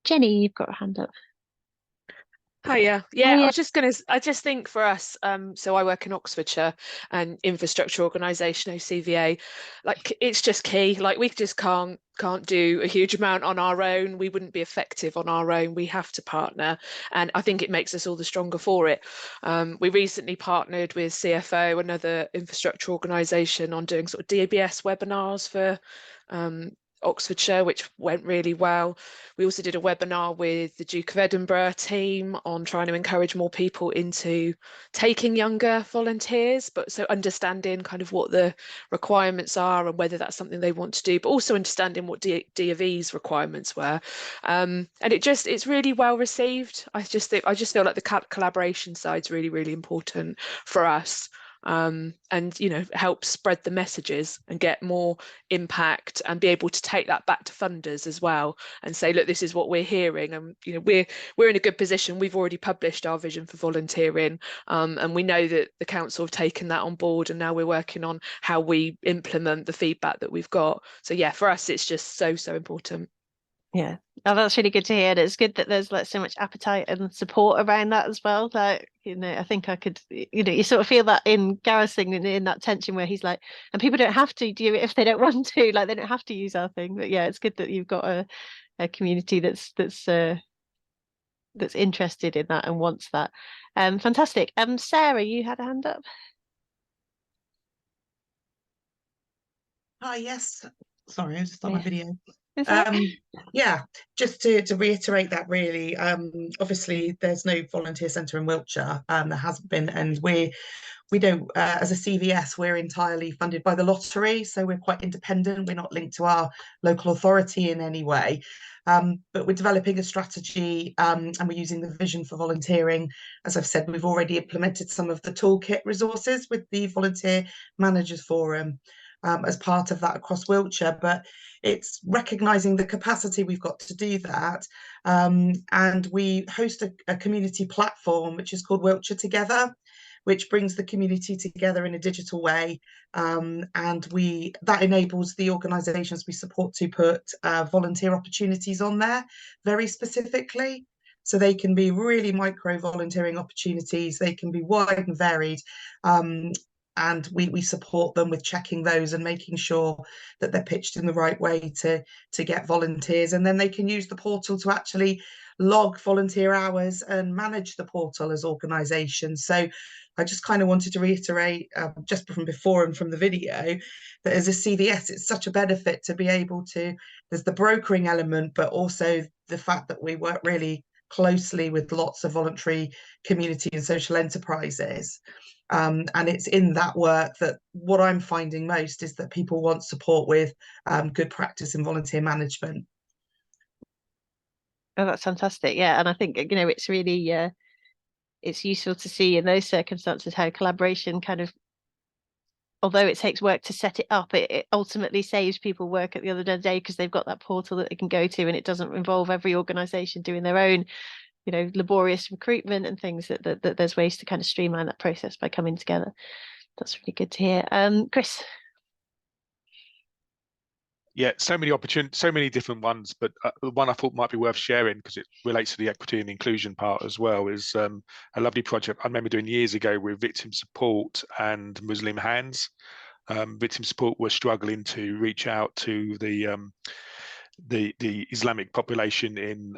[SPEAKER 1] Jenny, you've got a hand up.
[SPEAKER 13] Hiya. Yeah, I just think for us, so I work in Oxfordshire and infrastructure organisation, OCVA, like it's just key. Like we just can't do a huge amount on our own. We wouldn't be effective on our own. We have to partner, and I think it makes us all the stronger for it. We recently partnered with CFO, another infrastructure organisation, on doing sort of DBS webinars for Oxfordshire, which went really well. We also did a webinar with the Duke of Edinburgh team on trying to encourage more people into taking younger volunteers, but so understanding kind of what the requirements are and whether that's something they want to do, but also understanding what D of E's requirements were. And it's really well received. I just feel like the collaboration side's really, really important for us. And help spread the messages and get more impact, and be able to take that back to funders as well and say, look, this is what we're hearing, and we're in a good position. We've already published our vision for volunteering, and we know that the council have taken that on board, and now we're working on how we implement the feedback that we've got. So yeah, for us it's just so important.
[SPEAKER 1] Yeah, oh, that's really good to hear. And it's good that there's like so much appetite and support around that as well. Like, I think I could, you sort of feel that in Gareth's thing, in that tension where he's like, and people don't have to do it if they don't want to, like they don't have to use our thing. But yeah, it's good that you've got a community that's interested in that and wants that. Fantastic. Sarah, you had a hand up.
[SPEAKER 6] Hi, yes. Sorry, I just on my video.
[SPEAKER 1] Okay.
[SPEAKER 6] Yeah, just to reiterate that really, obviously there's no volunteer centre in Wiltshire, there hasn't been, and we don't, as a CVS, we're entirely funded by the lottery, so we're quite independent. We're not linked to our local authority in any way, but we're developing a strategy, and we're using the vision for volunteering. As I've said, we've already implemented some of the toolkit resources with the Volunteer Managers Forum as part of that across Wiltshire, but it's recognising the capacity we've got to do that, and we host a community platform which is called Wiltshire Together, which brings the community together in a digital way, and that enables the organisations we support to put volunteer opportunities on there very specifically. So they can be really micro volunteering opportunities, they can be wide and varied, and we support them with checking those and making sure that they're pitched in the right way to get volunteers, and then they can use the portal to actually log volunteer hours and manage the portal as organisations. So I just kind of wanted to reiterate, just from before and from the video, that as a CVS it's such a benefit to be able to, there's the brokering element, but also the fact that we work really closely with lots of voluntary community and social enterprises. And it's in that work that what I'm finding most is that people want support with good practice in volunteer management.
[SPEAKER 1] Oh, that's fantastic. Yeah, and I think it's really it's useful to see in those circumstances how collaboration kind of, although it takes work to set it up, it ultimately saves people work at the end of the day, because they've got that portal that they can go to, and it doesn't involve every organisation doing their own laborious recruitment and things, that there's ways to kind of streamline that process by coming together. That's really good to hear. Chris.
[SPEAKER 9] Yeah, so many opportunities, so many different ones, but the one I thought might be worth sharing, because it relates to the equity and inclusion part as well, is a lovely project I remember doing years ago with Victim Support and Muslim Hands. Victim Support were struggling to reach out to the the Islamic population in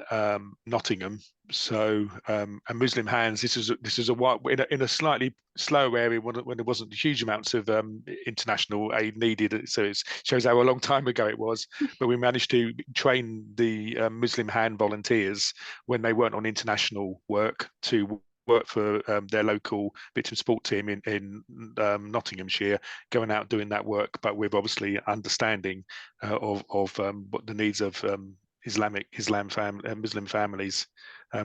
[SPEAKER 9] Nottingham. So and Muslim Hands, this is a white in a slightly slower area when there wasn't huge amounts of international aid needed. So it shows how a long time ago it was. But we managed to train the Muslim Hand volunteers when they weren't on international work to work for their local victim support team in Nottinghamshire, going out doing that work, but with obviously understanding of what the needs of Muslim families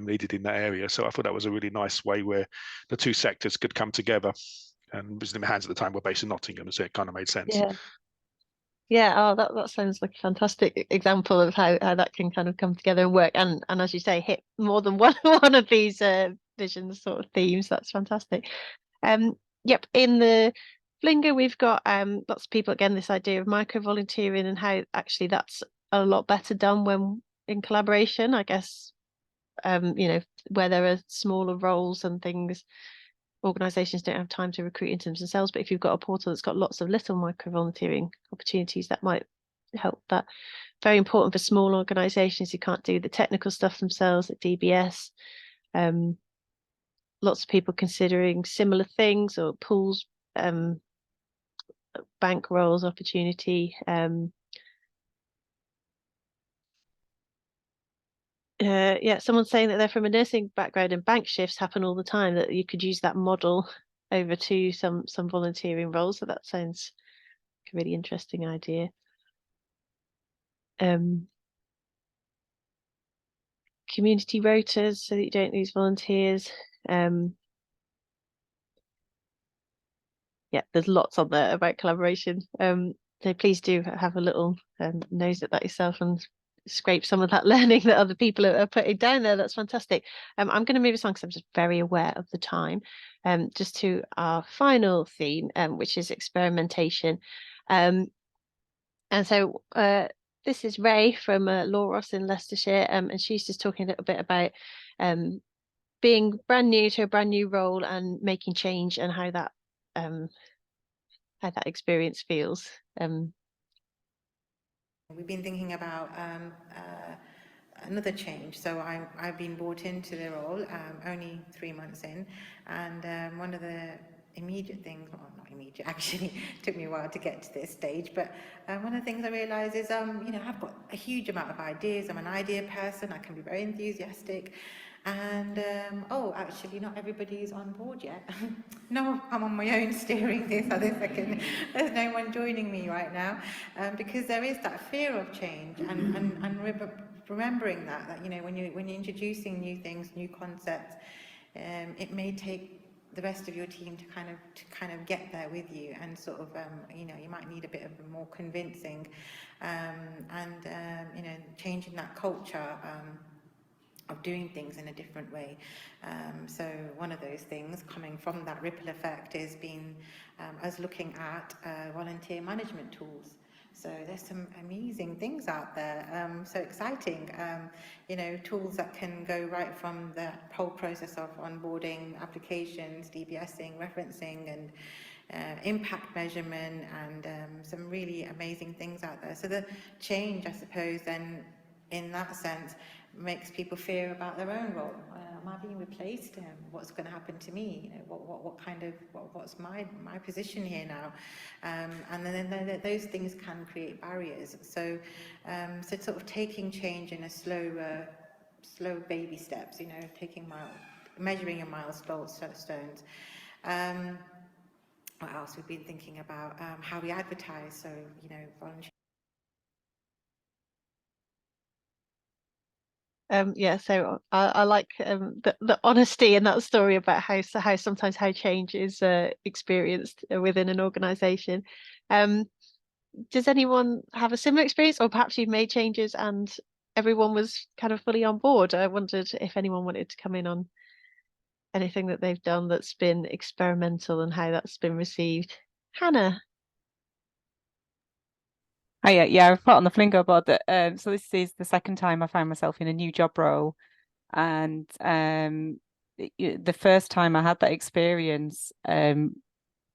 [SPEAKER 9] needed in that area. So I thought that was a really nice way where the two sectors could come together. And Muslim Hands at the time were based in Nottingham, so it kind of made sense.
[SPEAKER 1] Yeah, oh, that sounds like a fantastic example of how that can kind of come together and work, and as you say, hit more than one of these visions sort of themes. That's fantastic. Yep, in the Flinga we've got lots of people, again, this idea of micro volunteering and how actually that's a lot better done when in collaboration, I guess. You know, where there are smaller roles and things, organisations don't have time to recruit into themselves, but if you've got a portal that's got lots of little micro volunteering opportunities, that might help that. Very important for small organisations who can't do the technical stuff themselves at DBS. Lots of people considering similar things, or pools, bank roles opportunity. Yeah, someone's saying that they're from a nursing background and bank shifts happen all the time, that you could use that model over to some volunteering roles. So that sounds like a really interesting idea. Community rotas so that you don't lose volunteers. Yeah, there's lots on there about collaboration. So please do have a little nose at that yourself and scrape some of that learning that other people are putting down there. That's fantastic. I'm going to move us on because I'm just very aware of the time. Just to our final theme, which is experimentation. And so this is Ray from Law Ross in Leicestershire, and she's just talking a little bit about being brand new to a brand new role and making change, and how that experience feels.
[SPEAKER 14] We've been thinking about another change. So I've been brought into the role only 3 months in, and one of the immediate things, well, not immediate, actually took me a while to get to this stage, but one of the things I realised is, you know, I've got a huge amount of ideas. I'm an idea person. I can be very enthusiastic. And oh, actually not everybody's on board yet. No, I'm on my own steering this other second. There's no one joining me right now, because there is that fear of change, and remembering that you know, when you're introducing new things, new concepts, it may take the rest of your team to kind of get there with you, and sort of you know, you might need a bit of more convincing, you know, changing that culture of doing things in a different way. So one of those things coming from that ripple effect has been us looking at volunteer management tools. So there's some amazing things out there, so exciting, you know, tools that can go right from the whole process of onboarding, applications, DBSing, referencing, and impact measurement, and some really amazing things out there. So the change, I suppose, then in that sense, makes people fear about their own role. Am I being replaced? What's going to happen to me? You know, what's my position here now? And then those things can create barriers. So, so sort of taking change in a slow baby steps. You know, measuring your milestones. What else we've been thinking about? How we advertise. So, you know, volunteer.
[SPEAKER 1] Yeah, so I like the honesty in that story about how sometimes how change is experienced within an organisation. Does anyone have a similar experience, or perhaps you've made changes and everyone was kind of fully on board? I wondered if anyone wanted to come in on anything that they've done that's been experimental and how that's been received. Hannah.
[SPEAKER 15] Oh yeah, I've put on the Flingo board that so this is the second time I find myself in a new job role, and the first time I had that experience,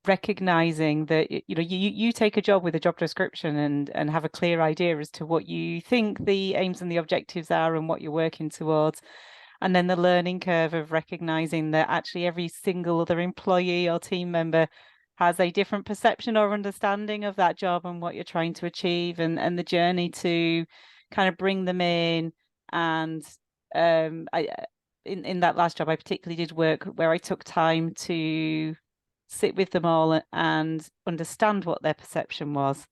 [SPEAKER 15] recognizing that you take a job with a job description and have a clear idea as to what you think the aims and the objectives are and what you're working towards, and then the learning curve of recognizing that actually every single other employee or team member has a different perception or understanding of that job and what you're trying to achieve, and the journey to kind of bring them in. And in that last job, I particularly did work where I took time to sit with them all and understand what their perception was,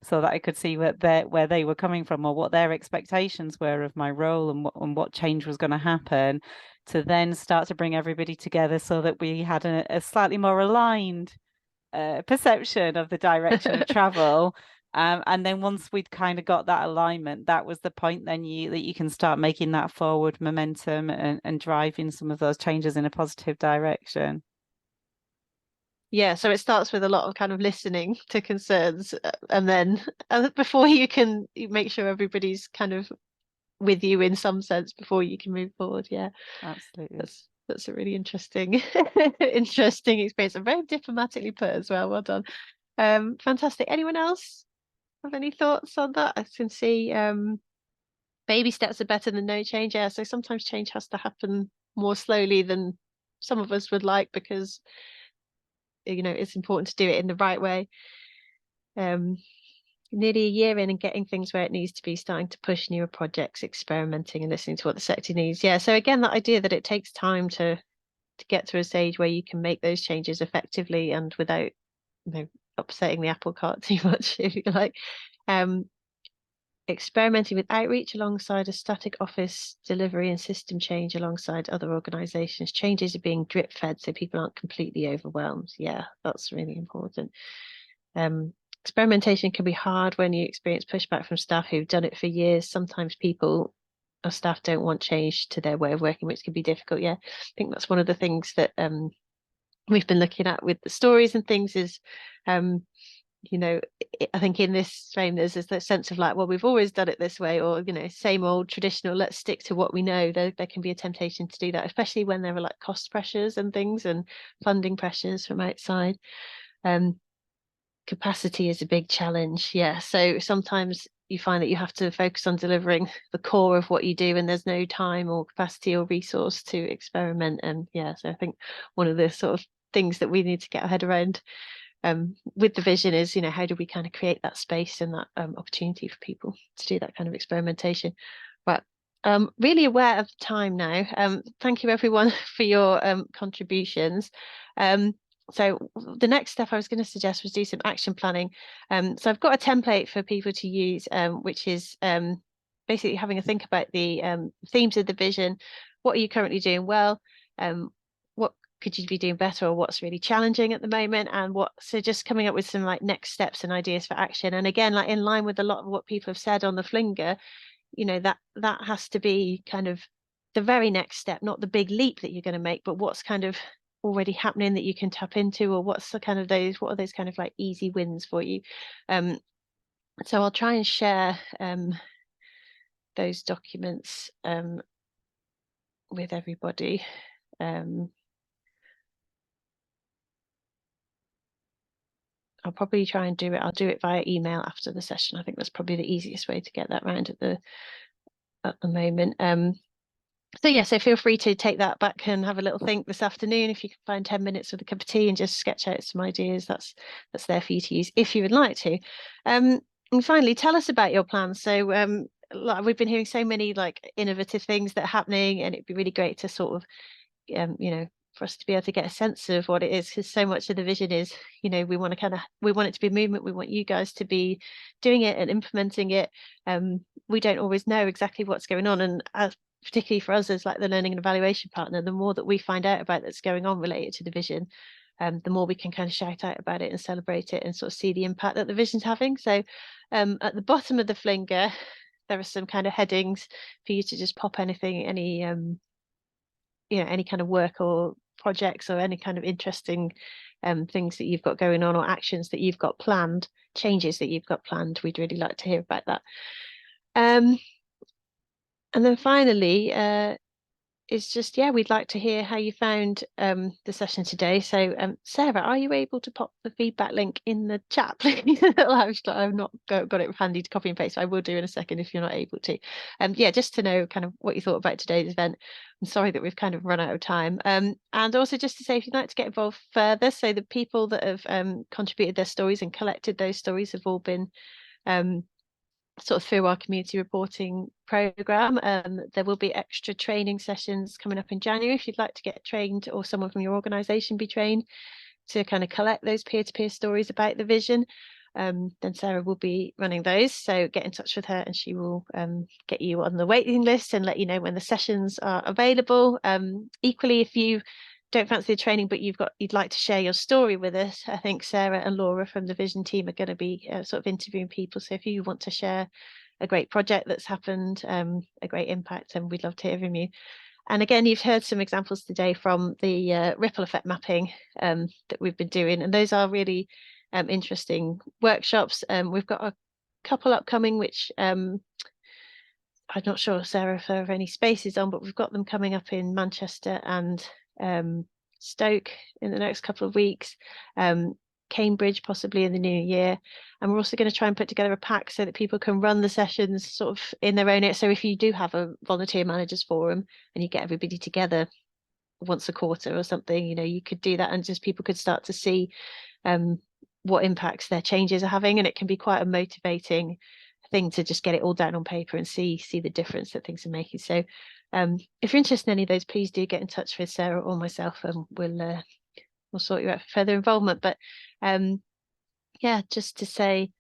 [SPEAKER 15] so that I could see where they were coming from, or what their expectations were of my role, and what change was going to happen, to then start to bring everybody together so that we had a slightly more aligned perception of the direction of travel. And then once we'd kind of got that alignment, that was the point then that you can start making that forward momentum and driving some of those changes in a positive direction.
[SPEAKER 1] Yeah, so it starts with a lot of kind of listening to concerns, and then before you can make sure everybody's kind of with you in some sense before you can move forward. Yeah,
[SPEAKER 15] absolutely.
[SPEAKER 1] That's a really interesting interesting experience, and very diplomatically put as well. Well done. Fantastic. Anyone else have any thoughts on that? I can see baby steps are better than no change. Yeah, so sometimes change has to happen more slowly than some of us would like, because it's important to do it in the right way. Nearly a year in and getting things where it needs to be, starting to push newer projects, experimenting and listening to what the sector needs. Yeah, so again, that idea that it takes time to get to a stage where you can make those changes effectively and without upsetting the apple cart too much, if you like. Experimenting with outreach alongside a static office delivery and system change alongside other organisations. Changes are being drip fed so people aren't completely overwhelmed. Yeah, that's really important. Experimentation can be hard when you experience pushback from staff who've done it for years. Sometimes people or staff don't want change to their way of working, which can be difficult. Yeah, I think that's one of the things that we've been looking at with the stories and things is I think in this frame there's this sense of like, well, we've always done it this way, or same old traditional, let's stick to what we know. There can be a temptation to do that, especially when there are like cost pressures and things and funding pressures from outside. Capacity is a big challenge. Yeah, so sometimes you find that you have to focus on delivering the core of what you do, and there's no time or capacity or resource to experiment. And yeah, so I think one of the sort of things that we need to get our head around with the vision is, how do we kind of create that space and that opportunity for people to do that kind of experimentation. But really aware of time now. Thank you everyone for your contributions. So the next step I was going to suggest was do some action planning. So I've got a template for people to use, which is basically having a think about the themes of the vision. What are you currently doing well? What could you be doing better, or what's really challenging at the moment? And so just coming up with some like next steps and ideas for action. And again, like in line with a lot of what people have said on the Flinga, that has to be kind of the very next step, not the big leap that you're going to make, but what's kind of already happening that you can tap into, or what are those kind of like easy wins for you. So I'll try and share those documents with everybody. I'll probably try and do it. I'll do it via email after the session. I think that's probably the easiest way to get that round at the moment. So yeah, so feel free to take that back and have a little think this afternoon. If you can find 10 minutes with a cup of tea and just sketch out some ideas, that's there for you to use if you would like to. And finally, tell us about your plans. So we've been hearing so many like innovative things that are happening, and it'd be really great to sort of for us to be able to get a sense of what it is, because so much of the vision is, we want it to be movement. We want you guys to be doing it and implementing it. We don't always know exactly what's going on, and particularly for us as like the learning and evaluation partner, the more that we find out about that's going on related to the vision, the more we can kind of shout out about it and celebrate it and sort of see the impact that the vision's having. So at the bottom of the Flinga, there are some kind of headings for you to just pop anything, any kind of work or projects or any kind of interesting things that you've got going on, or actions that you've got planned, changes that you've got planned. We'd really like to hear about that. And then finally, is just, yeah, we'd like to hear how you found the session today. So Sarah, are you able to pop the feedback link in the chat, please? I've not got it handy to copy and paste, so I will do in a second if you're not able to. Yeah, just to know kind of what you thought about today's event. I'm sorry that we've kind of run out of time. And also just to say, if you'd like to get involved further, so the people that have contributed their stories and collected those stories have all been sort of through our community reporting program. There will be extra training sessions coming up in January if you'd like to get trained, or someone from your organisation be trained to kind of collect those peer-to-peer stories about the vision. Then Sarah will be running those, so get in touch with her and she will get you on the waiting list and let you know when the sessions are available. Equally, if you don't fancy the training but you'd like to share your story with us, I think Sarah and Laura from the Vision team are going to be sort of interviewing people. So if you want to share a great project that's happened, a great impact, then we'd love to hear from you. And again, you've heard some examples today from the ripple effect mapping that we've been doing, and those are really interesting workshops. We've got a couple upcoming, which I'm not sure, Sarah, if there are any spaces on, but we've got them coming up in Manchester and Stoke in the next couple of weeks, Cambridge possibly in the new year. And we're also going to try and put together a pack so that people can run the sessions sort of in their own. So if you do have a volunteer managers forum and you get everybody together once a quarter or something, you could do that, and just people could start to see what impacts their changes are having. And it can be quite a motivating thing to just get it all down on paper and see the difference that things are making. So if you're interested in any of those, please do get in touch with Sarah or myself, and we'll sort you out for further involvement. But yeah, just to say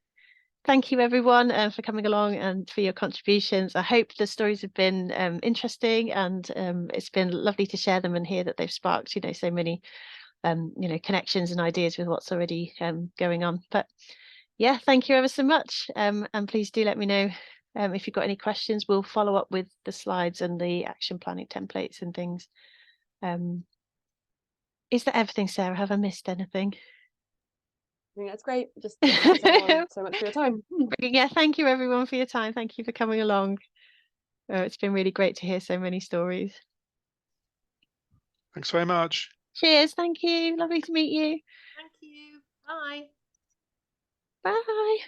[SPEAKER 1] thank you everyone for coming along and for your contributions. I hope the stories have been interesting, and it's been lovely to share them and hear that they've sparked so many connections and ideas with what's already going on. But yeah, thank you ever so much, and please do let me know if you've got any questions. We'll follow up with the slides and the action planning templates and things. Is that everything, Sarah? Have I missed anything?
[SPEAKER 2] I think that's great. Just thanks everyone so much for your time.
[SPEAKER 1] Yeah, thank you everyone for your time. Thank you for coming along. It's been really great to hear so many stories.
[SPEAKER 9] Thanks very much.
[SPEAKER 1] Cheers. Thank you. Lovely to meet you.
[SPEAKER 14] Thank you. Bye.
[SPEAKER 1] Bye.